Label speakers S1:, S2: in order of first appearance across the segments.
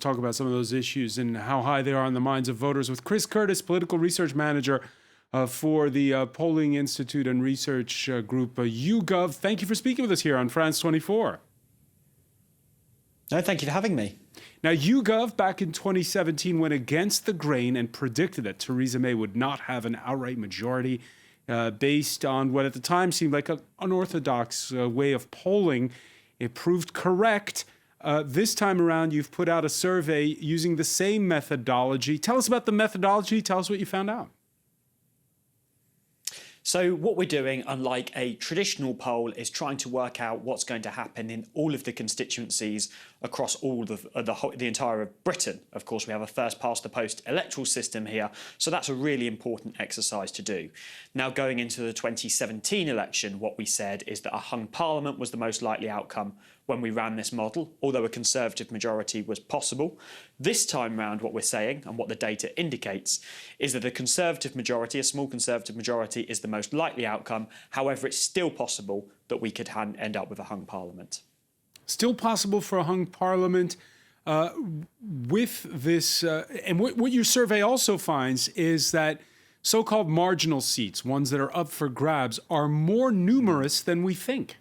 S1: talk about some of those issues and how high they are on the minds of voters with Chris Curtis, political research manager for the Polling Institute and Research Group YouGov. Thank you for speaking with us here on France 24.
S2: No, thank you for having me.
S1: Now, YouGov back in 2017 went against the grain and predicted that Theresa May would not have an outright majority based on what at the time seemed like an unorthodox way of polling. It proved correct. This time around, you've put out a survey using the same methodology. Tell us about the methodology. Tell us what you found out.
S2: So what we're doing, unlike a traditional poll, is trying to work out what's going to happen in all of the constituencies across all the entire of Britain. Of course, we have a first-past-the-post electoral system here, so that's a really important exercise to do. Now, going into the 2017 election, what we said is that a hung parliament was the most likely outcome when we ran this model, although a Conservative majority was possible. This time round, what we're saying, and what the data indicates, is that a Conservative majority, a small Conservative majority, is the most likely outcome. However, it's still possible that we could end up with a hung parliament.
S1: Still possible for a hung parliament. With this, and what your survey also finds is that so-called marginal seats, ones that are up for grabs, are more numerous than we think.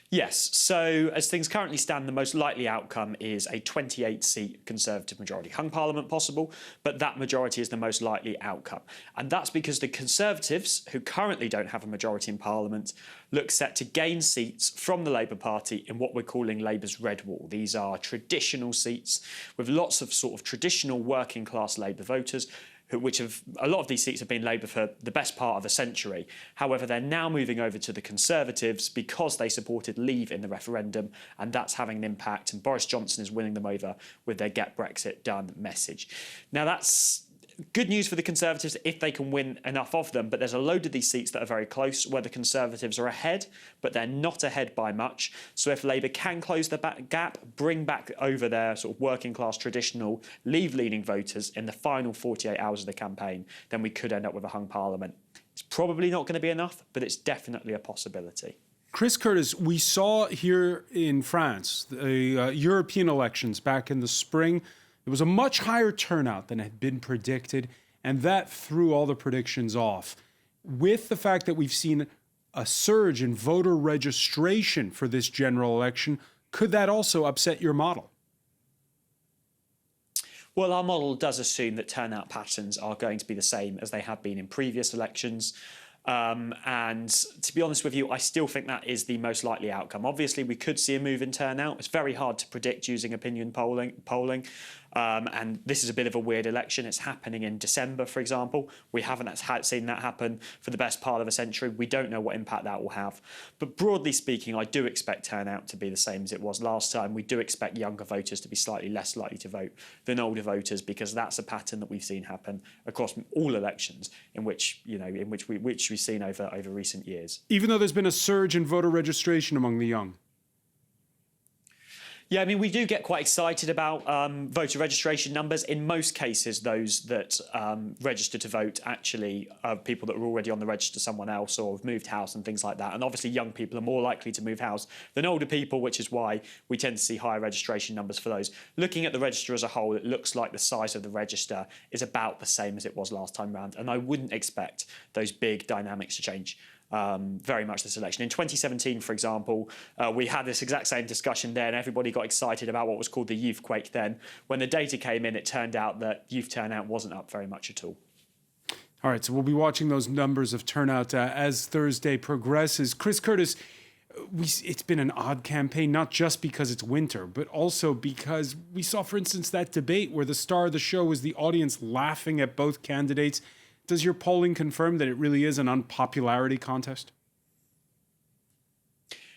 S2: Yes, so as things currently stand, the most likely outcome is a 28-seat Conservative majority. Hung parliament possible, but that majority is the most likely outcome. And that's because the Conservatives, who currently don't have a majority in Parliament, look set to gain seats from the Labour Party in what we're calling Labour's Red Wall. These are traditional seats with lots of sort of traditional working class Labour voters, which have a lot of these seats have been Labour for the best part of a century. However, they're now moving over to the Conservatives because they supported Leave in the referendum, and that's having an impact. And Boris Johnson is winning them over with their Get Brexit Done message. Now, that's good news for the Conservatives if they can win enough of them, but there's a load of these seats that are very close where the Conservatives are ahead, but they're not ahead by much. So if Labour can close the gap, bring back over their sort of working class traditional Leave-leaning voters in the final 48 hours of the campaign, then we could end up with a hung parliament. It's probably not going to be enough, but it's definitely a possibility.
S1: Chris Curtis, we saw here in France the European elections back in the spring. There was a much higher turnout than had been predicted, and that threw all the predictions off. With the fact that we've seen a surge in voter registration for this general election, could that also upset your model?
S2: Well, our model does assume that turnout patterns are going to be the same as they have been in previous elections. And to be honest with you, I still think that is the most likely outcome. Obviously, we could see a move in turnout. It's very hard to predict using opinion polling. And this is a bit of a weird election. It's happening in December, for example. We haven't seen that happen for the best part of a century. We don't know what impact that will have. But broadly speaking, I do expect turnout to be the same as it was last time. We do expect younger voters to be slightly less likely to vote than older voters, because that's a pattern that we've seen happen across all elections in which we've seen over recent years.
S1: Even though there's been a surge in voter registration among the young.
S2: Yeah, I mean, we do get quite excited about voter registration numbers. In most cases, those that register to vote actually are people that are already on the register someone else or have moved house and things like that. And obviously, young people are more likely to move house than older people, which is why we tend to see higher registration numbers for those. Looking at the register as a whole, it looks like the size of the register is about the same as it was last time round. And I wouldn't expect those big dynamics to change very much this election. In 2017, for example, we had this exact same discussion then. Everybody got excited about what was called the youth quake then. When the data came in, it turned out that youth turnout wasn't up very much at all.
S1: All right, so we'll be watching those numbers of turnout as Thursday progresses. Chris Curtis, it's been an odd campaign, not just because it's winter, but also because we saw, for instance, that debate where the star of the show was the audience laughing at both candidates. Does your polling confirm that it really is an unpopularity contest?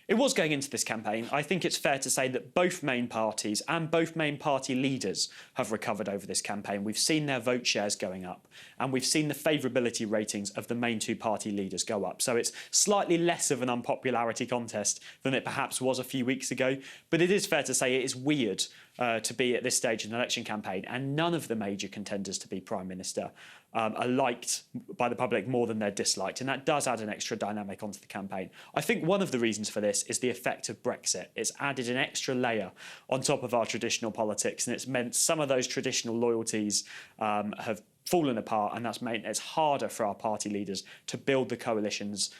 S2: It was going into this campaign. I think it's fair to say that both main parties and both main party leaders have recovered over this campaign. We've seen their vote shares going up, and we've seen the favourability ratings of the main two party leaders go up. So it's slightly less of an unpopularity contest than it perhaps was a few weeks ago. But it is fair to say it is weird to be at this stage in an election campaign and none of the major contenders to be Prime Minister are liked by the public more than they're disliked. And that does add an extra dynamic onto the campaign. I think one of the reasons for this is the effect of Brexit. It's added an extra layer on top of our traditional politics, and it's meant some of those traditional loyalties have fallen apart, and that's made it harder for our party leaders to build the coalitions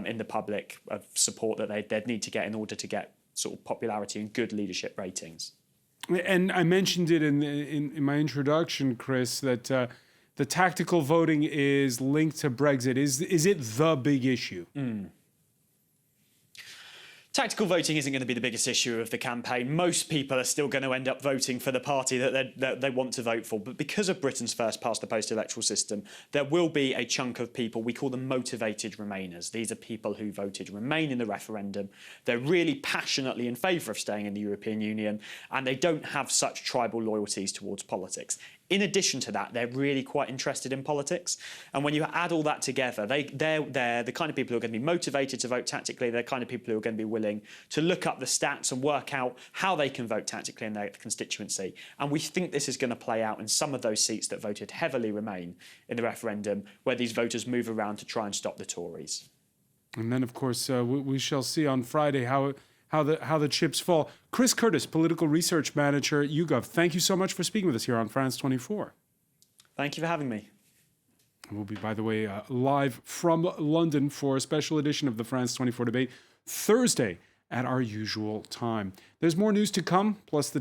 S2: in the public of support that they'd need to get in order to get sort of popularity and good leadership ratings.
S1: And I mentioned it in my introduction, Chris, that the tactical voting is linked to Brexit. Is it the big issue?
S2: Tactical voting isn't going to be the biggest issue of the campaign. Most people are still going to end up voting for the party that they want to vote for. But because of Britain's first past the post electoral system, there will be a chunk of people, we call them motivated Remainers. These are people who voted Remain in the referendum. They're really passionately in favour of staying in the European Union, and they don't have such tribal loyalties towards politics. In addition to that, they're really quite interested in politics. And when you add all that together, they're the kind of people who are going to be motivated to vote tactically. They're the kind of people who are going to be willing to look up the stats and work out how they can vote tactically in their constituency. And we think this is going to play out in some of those seats that voted heavily Remain in the referendum, where these voters move around to try and stop the Tories.
S1: And then, of course, we shall see on Friday how the chips fall. Chris Curtis, Political Research Manager at YouGov, thank you so much for speaking with us here on France 24.
S2: Thank you for having me.
S1: We'll be, by the way, live from London for a special edition of the France 24 debate Thursday at our usual time. There's more news to come, plus the day.